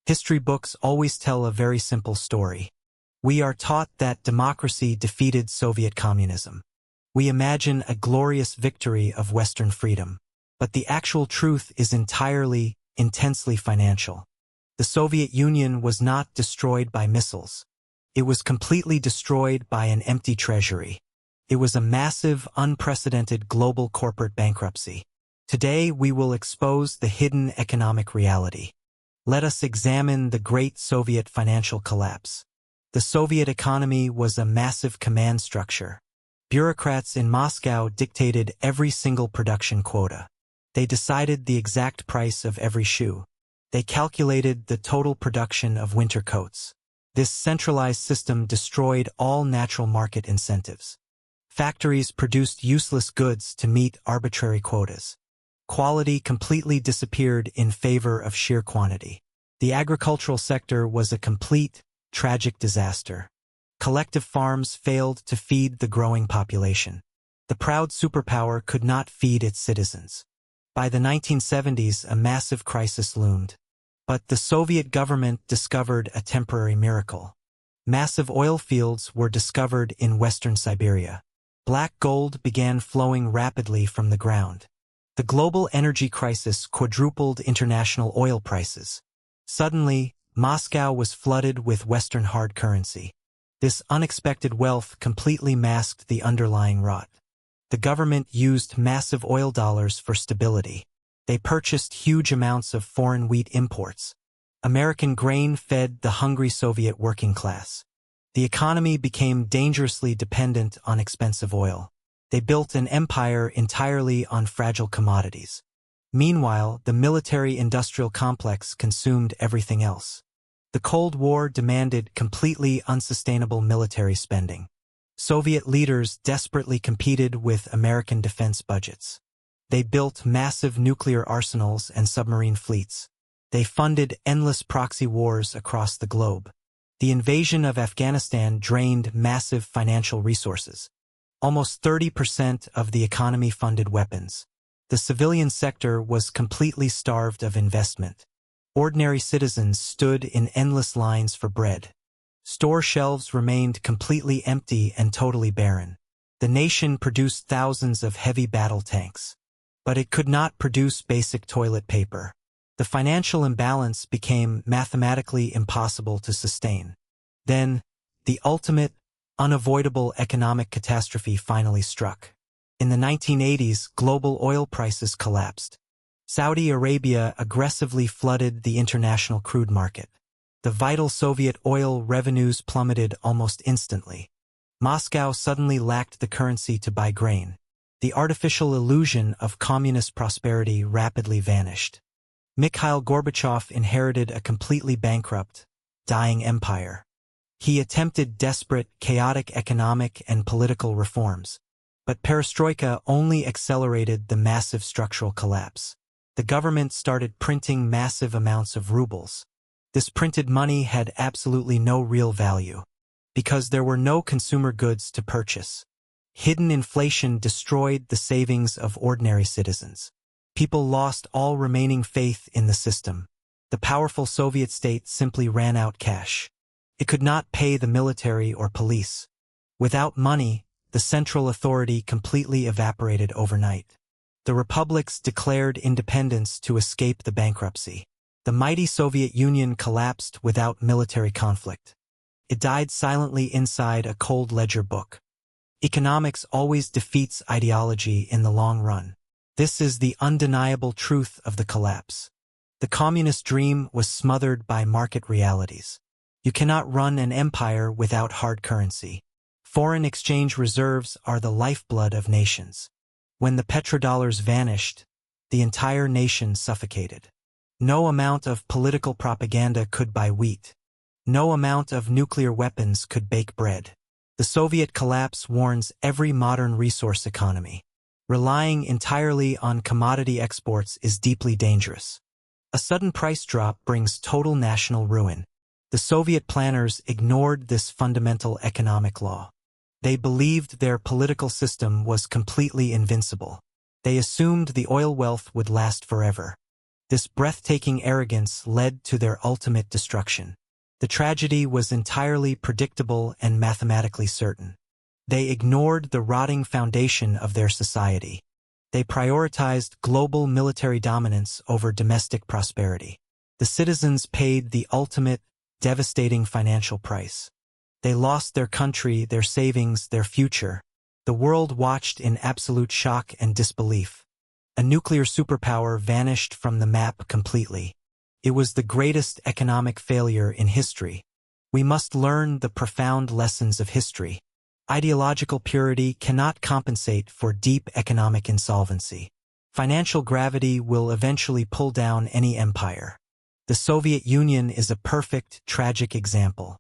History books always tell a very simple story. We are taught that democracy defeated Soviet communism. We imagine a glorious victory of Western freedom. But the actual truth is entirely, intensely financial. The Soviet Union was not destroyed by missiles. It was completely destroyed by an empty treasury. It was a massive, unprecedented global corporate bankruptcy. Today we will expose the hidden economic reality. Let us examine the great Soviet financial collapse. The Soviet economy was a massive command structure. Bureaucrats in Moscow dictated every single production quota. They decided the exact price of every shoe. They calculated the total production of winter coats. This centralized system destroyed all natural market incentives. Factories produced useless goods to meet arbitrary quotas. Quality completely disappeared in favor of sheer quantity. The agricultural sector was a complete, tragic disaster. Collective farms failed to feed the growing population. The proud superpower could not feed its citizens. By the 1970s, a massive crisis loomed. But the Soviet government discovered a temporary miracle. Massive oil fields were discovered in western Siberia. Black gold began flowing rapidly from the ground. The global energy crisis quadrupled international oil prices. Suddenly, Moscow was flooded with Western hard currency. This unexpected wealth completely masked the underlying rot. The government used massive oil dollars for stability. They purchased huge amounts of foreign wheat imports. American grain fed the hungry Soviet working class. The economy became dangerously dependent on expensive oil. They built an empire entirely on fragile commodities. Meanwhile, the military-industrial complex consumed everything else. The Cold War demanded completely unsustainable military spending. Soviet leaders desperately competed with American defense budgets. They built massive nuclear arsenals and submarine fleets. They funded endless proxy wars across the globe. The invasion of Afghanistan drained massive financial resources. Almost 30% of the economy funded weapons. The civilian sector was completely starved of investment. Ordinary citizens stood in endless lines for bread. Store shelves remained completely empty and totally barren. The nation produced thousands of heavy battle tanks. But it could not produce basic toilet paper. The financial imbalance became mathematically impossible to sustain. Then, the ultimate, unavoidable economic catastrophe finally struck. In the 1980s, global oil prices collapsed. Saudi Arabia aggressively flooded the international crude market. The vital Soviet oil revenues plummeted almost instantly. Moscow suddenly lacked the currency to buy grain. The artificial illusion of communist prosperity rapidly vanished. Mikhail Gorbachev inherited a completely bankrupt, dying empire. He attempted desperate, chaotic economic and political reforms. But perestroika only accelerated the massive structural collapse. The government started printing massive amounts of rubles. This printed money had absolutely no real value, because there were no consumer goods to purchase. Hidden inflation destroyed the savings of ordinary citizens. People lost all remaining faith in the system. The powerful Soviet state simply ran out cash. It could not pay the military or police. Without money, the central authority completely evaporated overnight. The republics declared independence to escape the bankruptcy. The mighty Soviet Union collapsed without military conflict. It died silently inside a cold ledger book. Economics always defeats ideology in the long run. This is the undeniable truth of the collapse. The communist dream was smothered by market realities. You cannot run an empire without hard currency. Foreign exchange reserves are the lifeblood of nations. When the petrodollars vanished, the entire nation suffocated. No amount of political propaganda could buy wheat. No amount of nuclear weapons could bake bread. The Soviet collapse warns every modern resource economy. Relying entirely on commodity exports is deeply dangerous. A sudden price drop brings total national ruin. The Soviet planners ignored this fundamental economic law. They believed their political system was completely invincible. They assumed the oil wealth would last forever. This breathtaking arrogance led to their ultimate destruction. The tragedy was entirely predictable and mathematically certain. They ignored the rotting foundation of their society. They prioritized global military dominance over domestic prosperity. The citizens paid the ultimate, devastating financial price. They lost their country, their savings, their future. The world watched in absolute shock and disbelief. A nuclear superpower vanished from the map completely. It was the greatest economic failure in history. We must learn the profound lessons of history. Ideological purity cannot compensate for deep economic insolvency. Financial gravity will eventually pull down any empire. The Soviet Union is a perfect, tragic example.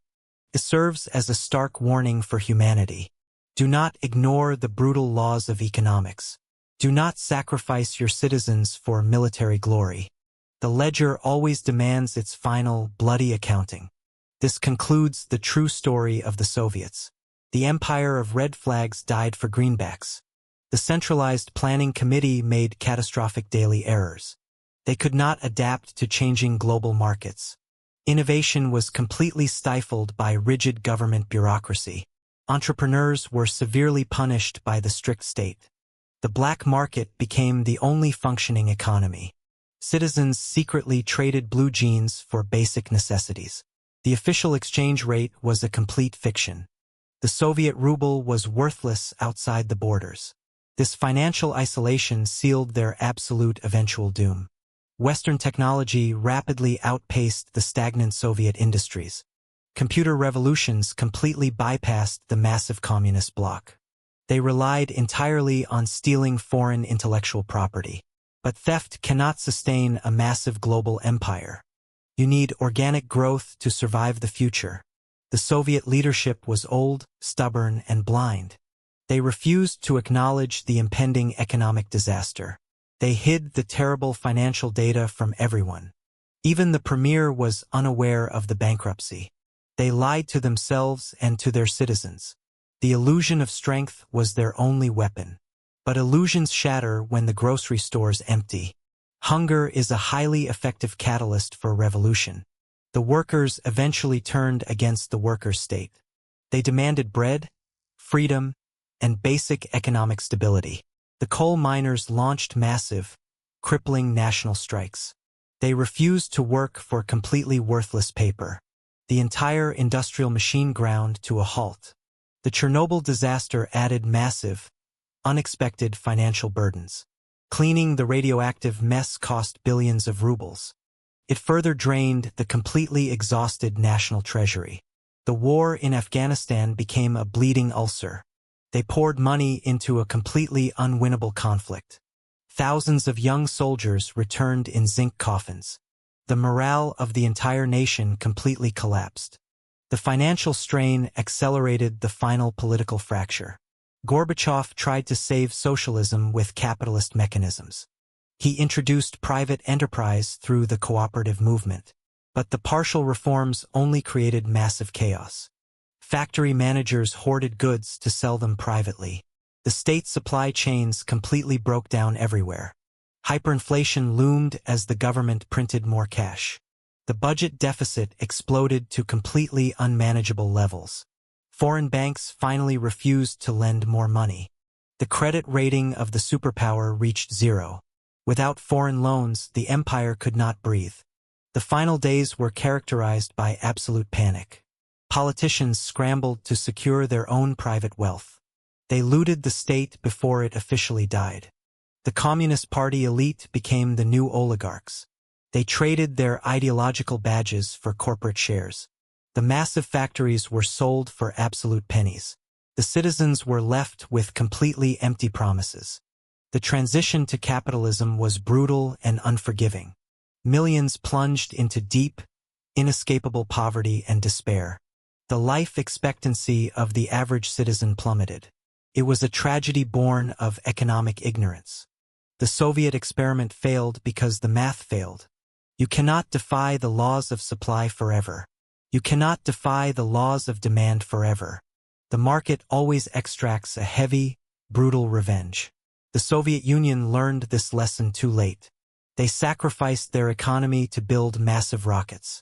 It serves as a stark warning for humanity. Do not ignore the brutal laws of economics. Do not sacrifice your citizens for military glory. The ledger always demands its final, bloody accounting. This concludes the true story of the Soviets. The empire of red flags died for greenbacks. The centralized planning committee made catastrophic daily errors. They could not adapt to changing global markets. Innovation was completely stifled by rigid government bureaucracy. Entrepreneurs were severely punished by the strict state. The black market became the only functioning economy. Citizens secretly traded blue jeans for basic necessities. The official exchange rate was a complete fiction. The Soviet ruble was worthless outside the borders. This financial isolation sealed their absolute eventual doom. Western technology rapidly outpaced the stagnant Soviet industries. Computer revolutions completely bypassed the massive communist bloc. They relied entirely on stealing foreign intellectual property. But theft cannot sustain a massive global empire. You need organic growth to survive the future. The Soviet leadership was old, stubborn, and blind. They refused to acknowledge the impending economic disaster. They hid the terrible financial data from everyone. Even the premier was unaware of the bankruptcy. They lied to themselves and to their citizens. The illusion of strength was their only weapon. But illusions shatter when the grocery store's empty. Hunger is a highly effective catalyst for revolution. The workers eventually turned against the workers' state. They demanded bread, freedom, and basic economic stability. The coal miners launched massive, crippling national strikes. They refused to work for completely worthless paper. The entire industrial machine ground to a halt. The Chernobyl disaster added massive, unexpected financial burdens. Cleaning the radioactive mess cost billions of rubles. It further drained the completely exhausted national treasury. The war in Afghanistan became a bleeding ulcer. They poured money into a completely unwinnable conflict. Thousands of young soldiers returned in zinc coffins. The morale of the entire nation completely collapsed. The financial strain accelerated the final political fracture. Gorbachev tried to save socialism with capitalist mechanisms. He introduced private enterprise through the cooperative movement. But the partial reforms only created massive chaos. Factory managers hoarded goods to sell them privately. The state supply chains completely broke down everywhere. Hyperinflation loomed as the government printed more cash. The budget deficit exploded to completely unmanageable levels. Foreign banks finally refused to lend more money. The credit rating of the superpower reached zero. Without foreign loans, the empire could not breathe. The final days were characterized by absolute panic. Politicians scrambled to secure their own private wealth. They looted the state before it officially died. The Communist Party elite became the new oligarchs. They traded their ideological badges for corporate shares. The massive factories were sold for absolute pennies. The citizens were left with completely empty promises. The transition to capitalism was brutal and unforgiving. Millions plunged into deep, inescapable poverty and despair. The life expectancy of the average citizen plummeted. It was a tragedy born of economic ignorance. The Soviet experiment failed because the math failed. You cannot defy the laws of supply forever. You cannot defy the laws of demand forever. The market always extracts a heavy, brutal revenge. The Soviet Union learned this lesson too late. They sacrificed their economy to build massive rockets.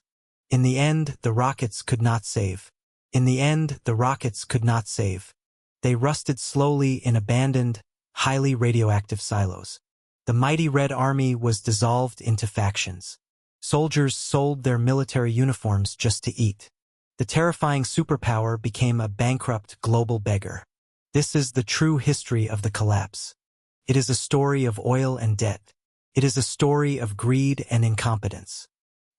In the end, the rockets could not save. In the end, the rockets could not save. They rusted slowly in abandoned, highly radioactive silos. The mighty Red Army was dissolved into factions. Soldiers sold their military uniforms just to eat. The terrifying superpower became a bankrupt global beggar. This is the true history of the collapse. It is a story of oil and debt. It is a story of greed and incompetence.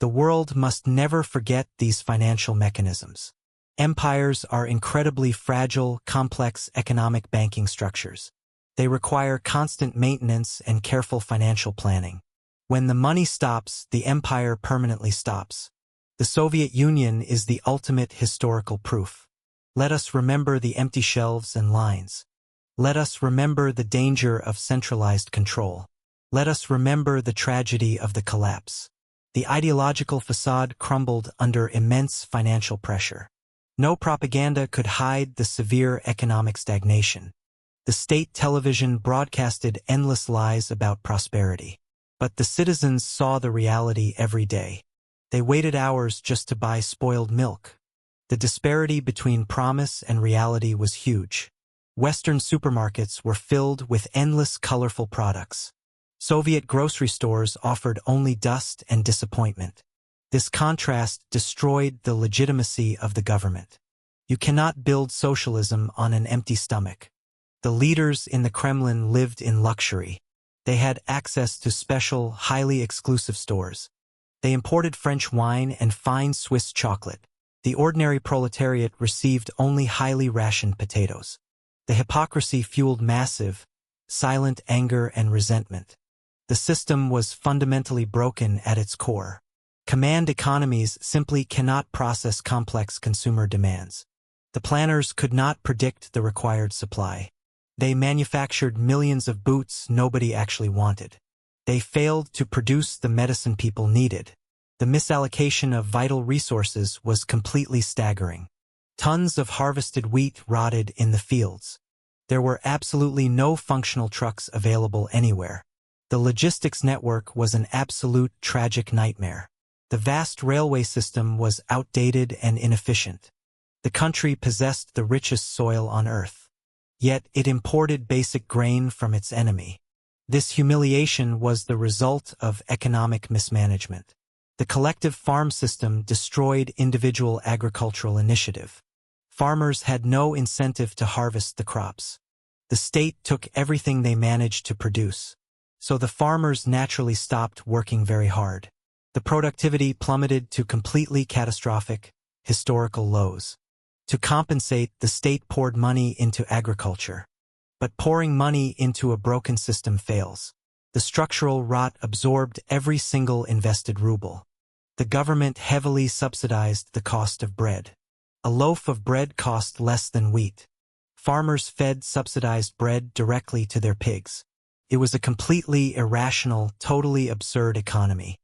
The world must never forget these financial mechanisms. Empires are incredibly fragile, complex economic banking structures. They require constant maintenance and careful financial planning. When the money stops, the empire permanently stops. The Soviet Union is the ultimate historical proof. Let us remember the empty shelves and lines. Let us remember the danger of centralized control. Let us remember the tragedy of the collapse. The ideological facade crumbled under immense financial pressure. No propaganda could hide the severe economic stagnation. The state television broadcasted endless lies about prosperity. But the citizens saw the reality every day. They waited hours just to buy spoiled milk. The disparity between promise and reality was huge. Western supermarkets were filled with endless colorful products. Soviet grocery stores offered only dust and disappointment. This contrast destroyed the legitimacy of the government. You cannot build socialism on an empty stomach. The leaders in the Kremlin lived in luxury. They had access to special, highly exclusive stores. They imported French wine and fine Swiss chocolate. The ordinary proletariat received only highly rationed potatoes. The hypocrisy fueled massive, silent anger and resentment. The system was fundamentally broken at its core. Command economies simply cannot process complex consumer demands. The planners could not predict the required supply. They manufactured millions of boots nobody actually wanted. They failed to produce the medicine people needed. The misallocation of vital resources was completely staggering. Tons of harvested wheat rotted in the fields. There were absolutely no functional trucks available anywhere. The logistics network was an absolute tragic nightmare. The vast railway system was outdated and inefficient. The country possessed the richest soil on earth. Yet it imported basic grain from its enemy. This humiliation was the result of economic mismanagement. The collective farm system destroyed individual agricultural initiative. Farmers had no incentive to harvest the crops. The state took everything they managed to produce. So the farmers naturally stopped working very hard. The productivity plummeted to completely catastrophic, historical lows. To compensate, the state poured money into agriculture. But pouring money into a broken system fails. The structural rot absorbed every single invested ruble. The government heavily subsidized the cost of bread. A loaf of bread cost less than wheat. Farmers fed subsidized bread directly to their pigs. It was a completely irrational, totally absurd economy.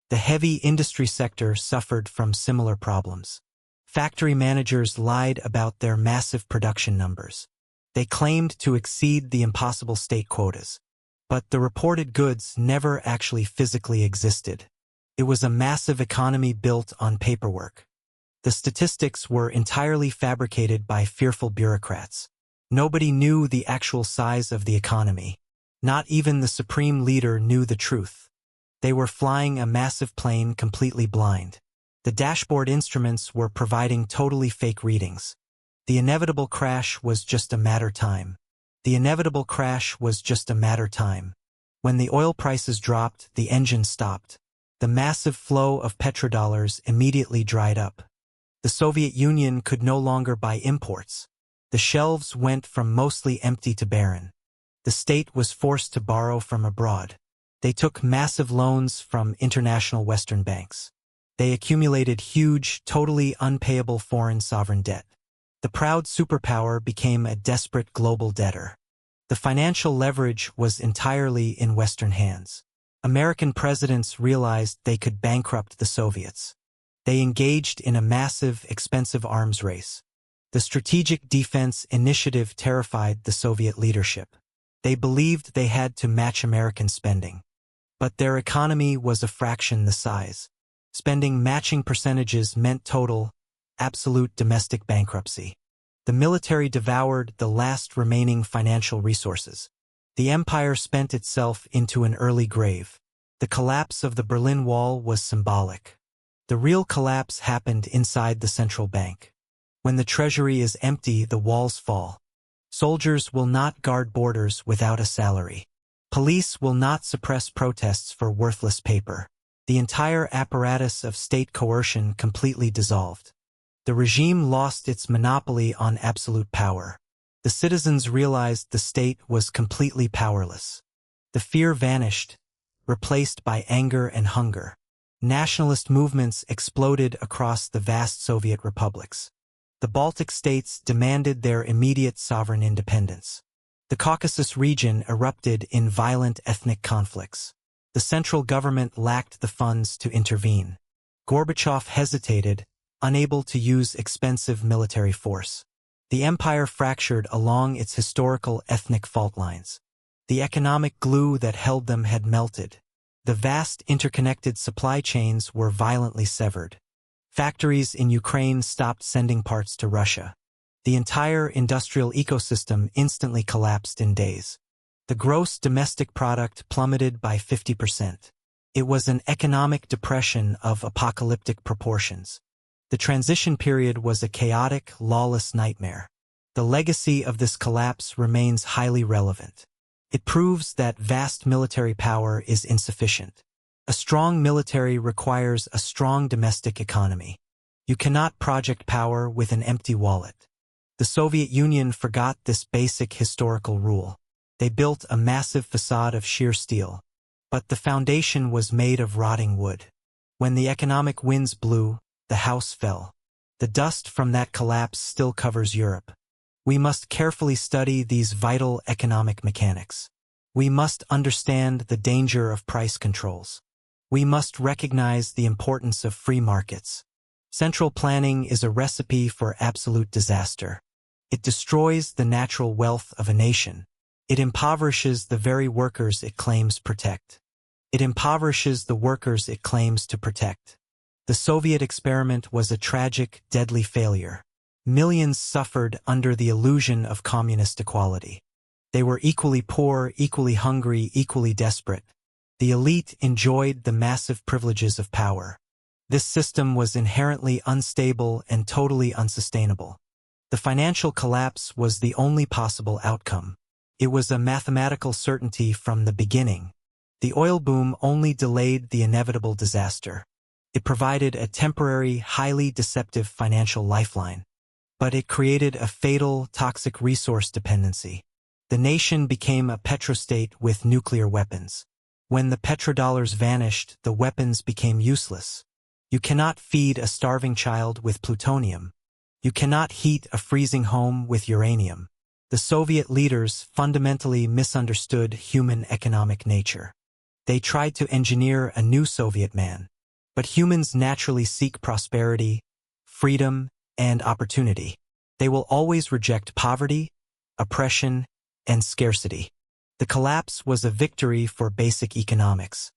The heavy industry sector suffered from similar problems. Factory managers lied about their massive production numbers. They claimed to exceed the impossible state quotas. But the reported goods never actually physically existed. It was a massive economy built on paperwork. The statistics were entirely fabricated by fearful bureaucrats. Nobody knew the actual size of the economy. Not even the supreme leader knew the truth. They were flying a massive plane completely blind. The dashboard instruments were providing totally fake readings. The inevitable crash was just a matter time. The inevitable crash was just a matter time. When the oil prices dropped, the engine stopped. The massive flow of petrodollars immediately dried up. The Soviet Union could no longer buy imports. The shelves went from mostly empty to barren. The state was forced to borrow from abroad. They took massive loans from international Western banks. They accumulated huge, totally unpayable foreign sovereign debt. The proud superpower became a desperate global debtor. The financial leverage was entirely in Western hands. American presidents realized they could bankrupt the Soviets. They engaged in a massive, expensive arms race. The Strategic Defense Initiative terrified the Soviet leadership. They believed they had to match American spending. but their economy was a fraction the size. Spending matching percentages meant total, absolute domestic bankruptcy. The military devoured the last remaining financial resources. The empire spent itself into an early grave. The collapse of the Berlin Wall was symbolic. The real collapse happened inside the central bank. When the treasury is empty, the walls fall. Soldiers will not guard borders without a salary. Police will not suppress protests for worthless paper. The entire apparatus of state coercion completely dissolved. The regime lost its monopoly on absolute power. The citizens realized the state was completely powerless. The fear vanished, replaced by anger and hunger. Nationalist movements exploded across the vast Soviet republics. The Baltic states demanded their immediate sovereign independence. The Caucasus region erupted in violent ethnic conflicts. The central government lacked the funds to intervene. Gorbachev hesitated, unable to use expensive military force. The empire fractured along its historical ethnic fault lines. The economic glue that held them had melted. The vast interconnected supply chains were violently severed. Factories in Ukraine stopped sending parts to Russia. The entire industrial ecosystem instantly collapsed in days. The gross domestic product plummeted by 50%. It was an economic depression of apocalyptic proportions. The transition period was a chaotic, lawless nightmare. The legacy of this collapse remains highly relevant. It proves that vast military power is insufficient. A strong military requires a strong domestic economy. You cannot project power with an empty wallet. The Soviet Union forgot this basic historical rule. They built a massive facade of sheer steel, but the foundation was made of rotting wood. When the economic winds blew, the house fell. The dust from that collapse still covers Europe. We must carefully study these vital economic mechanics. We must understand the danger of price controls. We must recognize the importance of free markets. Central planning is a recipe for absolute disaster. It destroys the natural wealth of a nation. It impoverishes the very workers it claims protect. It impoverishes the workers it claims to protect. The Soviet experiment was a tragic, deadly failure. Millions suffered under the illusion of communist equality. They were equally poor, equally hungry, equally desperate. The elite enjoyed the massive privileges of power. This system was inherently unstable and totally unsustainable. The financial collapse was the only possible outcome. It was a mathematical certainty from the beginning. The oil boom only delayed the inevitable disaster. It provided a temporary, highly deceptive financial lifeline. But it created a fatal, toxic resource dependency. The nation became a petrostate with nuclear weapons. When the petrodollars vanished, the weapons became useless. You cannot feed a starving child with plutonium. You cannot heat a freezing home with uranium. The Soviet leaders fundamentally misunderstood human economic nature. They tried to engineer a new Soviet man. But humans naturally seek prosperity, freedom, and opportunity. They will always reject poverty, oppression, and scarcity. The collapse was a victory for basic economics.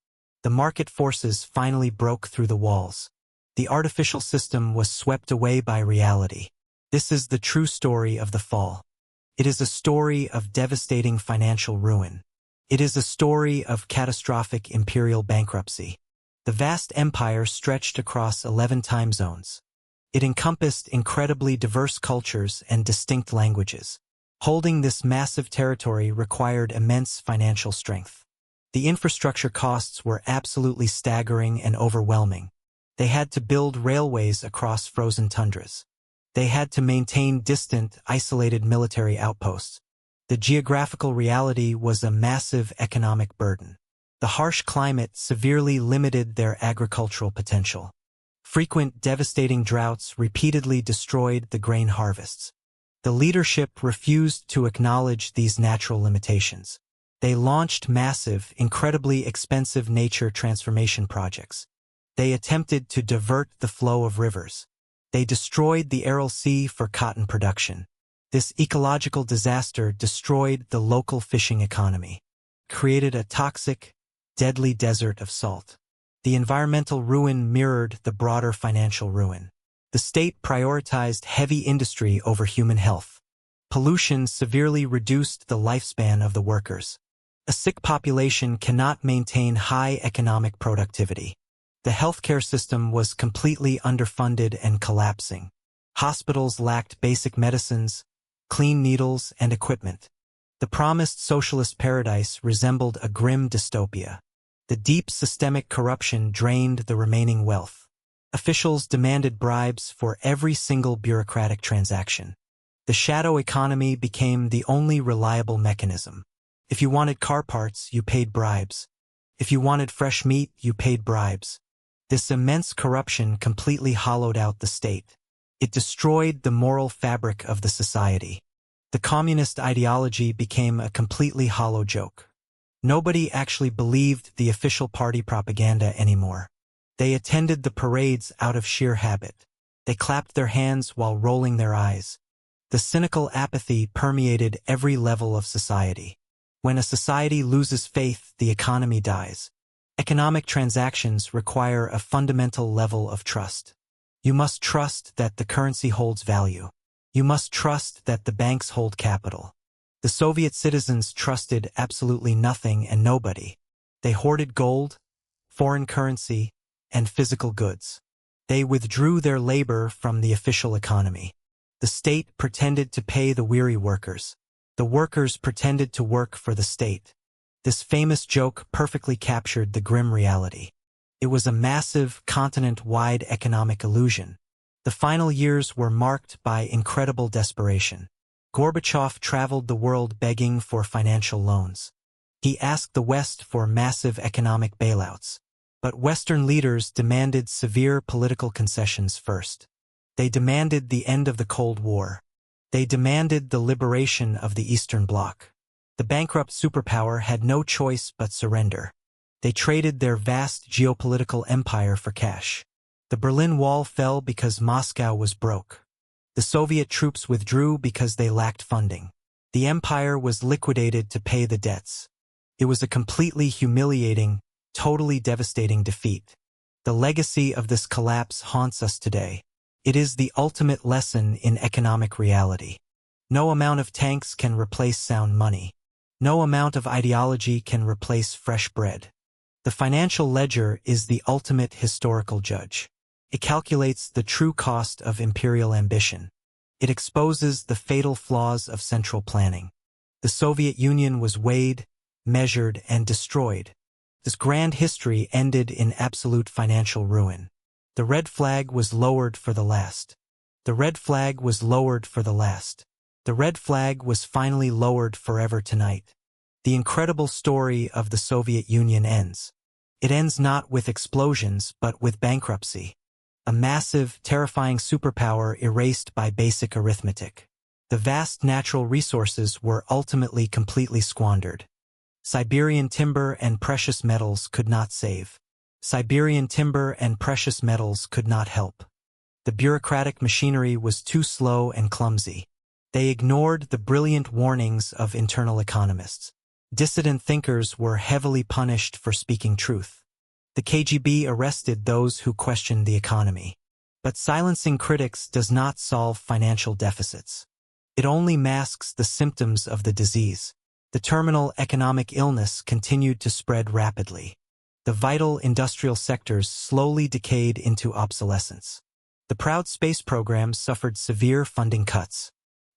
The market forces finally broke through the walls. The artificial system was swept away by reality. This is the true story of the fall. It is a story of devastating financial ruin. It is a story of catastrophic imperial bankruptcy. The vast empire stretched across 11 time zones. It encompassed incredibly diverse cultures and distinct languages. Holding this massive territory required immense financial strength. The infrastructure costs were absolutely staggering and overwhelming. They had to build railways across frozen tundras. They had to maintain distant, isolated military outposts. The geographical reality was a massive economic burden. The harsh climate severely limited their agricultural potential. Frequent devastating droughts repeatedly destroyed the grain harvests. The leadership refused to acknowledge these natural limitations. They launched massive, incredibly expensive nature transformation projects. They attempted to divert the flow of rivers. They destroyed the Aral Sea for cotton production. This ecological disaster destroyed the local fishing economy, created a toxic, deadly desert of salt. The environmental ruin mirrored the broader financial ruin. The state prioritized heavy industry over human health. Pollution severely reduced the lifespan of the workers. A sick population cannot maintain high economic productivity. The healthcare system was completely underfunded and collapsing. Hospitals lacked basic medicines, clean needles, and equipment. The promised socialist paradise resembled a grim dystopia. The deep systemic corruption drained the remaining wealth. Officials demanded bribes for every single bureaucratic transaction. The shadow economy became the only reliable mechanism. If you wanted car parts, you paid bribes. If you wanted fresh meat, you paid bribes. This immense corruption completely hollowed out the state. It destroyed the moral fabric of the society. The communist ideology became a completely hollow joke. Nobody actually believed the official party propaganda anymore. They attended the parades out of sheer habit. They clapped their hands while rolling their eyes. The cynical apathy permeated every level of society. When a society loses faith, the economy dies. Economic transactions require a fundamental level of trust. You must trust that the currency holds value. You must trust that the banks hold capital. The Soviet citizens trusted absolutely nothing and nobody. They hoarded gold, foreign currency, and physical goods. They withdrew their labor from the official economy. The state pretended to pay the weary workers. The workers pretended to work for the state. This famous joke perfectly captured the grim reality. It was a massive, continent-wide economic illusion. The final years were marked by incredible desperation. Gorbachev traveled the world begging for financial loans. He asked the West for massive economic bailouts. But Western leaders demanded severe political concessions first. They demanded the end of the Cold War. They demanded the liberation of the Eastern Bloc. The bankrupt superpower had no choice but surrender. They traded their vast geopolitical empire for cash. The Berlin Wall fell because Moscow was broke. The Soviet troops withdrew because they lacked funding. The empire was liquidated to pay the debts. It was a completely humiliating, totally devastating defeat. The legacy of this collapse haunts us today. It is the ultimate lesson in economic reality. No amount of tanks can replace sound money. No amount of ideology can replace fresh bread. The financial ledger is the ultimate historical judge. It calculates the true cost of imperial ambition. It exposes the fatal flaws of central planning. The Soviet Union was weighed, measured, and destroyed. This grand history ended in absolute financial ruin. The red flag was lowered for the last. The red flag was lowered for the last. The red flag was finally lowered forever tonight. The incredible story of the Soviet Union ends. It ends not with explosions, but with bankruptcy. A massive, terrifying superpower erased by basic arithmetic. The vast natural resources were ultimately completely squandered. Siberian timber and precious metals could not save. Siberian timber and precious metals could not help. The bureaucratic machinery was too slow and clumsy. They ignored the brilliant warnings of internal economists. Dissident thinkers were heavily punished for speaking truth. The KGB arrested those who questioned the economy. But silencing critics does not solve financial deficits. It only masks the symptoms of the disease. The terminal economic illness continued to spread rapidly. The vital industrial sectors slowly decayed into obsolescence. The proud space program suffered severe funding cuts.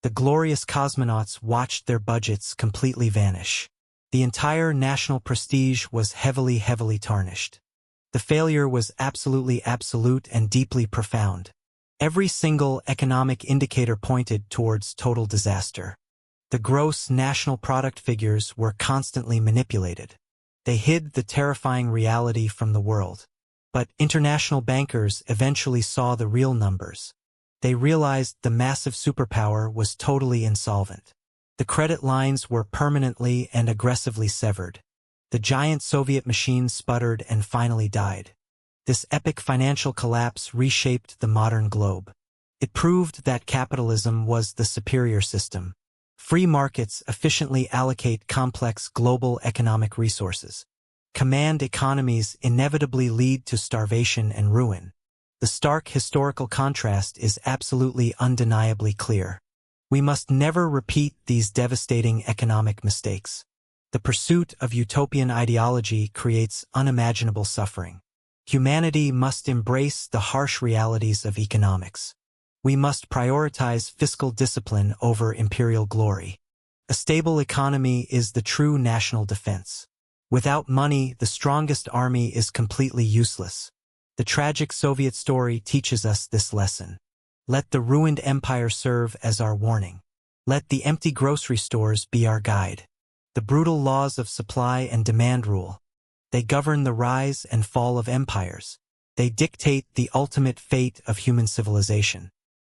The glorious cosmonauts watched their budgets completely vanish. The entire national prestige was heavily tarnished. The failure was absolutely absolute and deeply profound. Every single economic indicator pointed towards total disaster. The gross national product figures were constantly manipulated. They hid the terrifying reality from the world. But international bankers eventually saw the real numbers. They realized the massive superpower was totally insolvent. The credit lines were permanently and aggressively severed. The giant Soviet machine sputtered and finally died. This epic financial collapse reshaped the modern globe. It proved that capitalism was the superior system. Free markets efficiently allocate complex global economic resources. Command economies inevitably lead to starvation and ruin. The stark historical contrast is absolutely undeniably clear. We must never repeat these devastating economic mistakes. The pursuit of utopian ideology creates unimaginable suffering. Humanity must embrace the harsh realities of economics. We must prioritize fiscal discipline over imperial glory. A stable economy is the true national defense. Without money, the strongest army is completely useless. The tragic Soviet story teaches us this lesson. Let the ruined empire serve as our warning. Let the empty grocery stores be our guide. The brutal laws of supply and demand rule. They govern the rise and fall of empires. They dictate the ultimate fate of human civilization.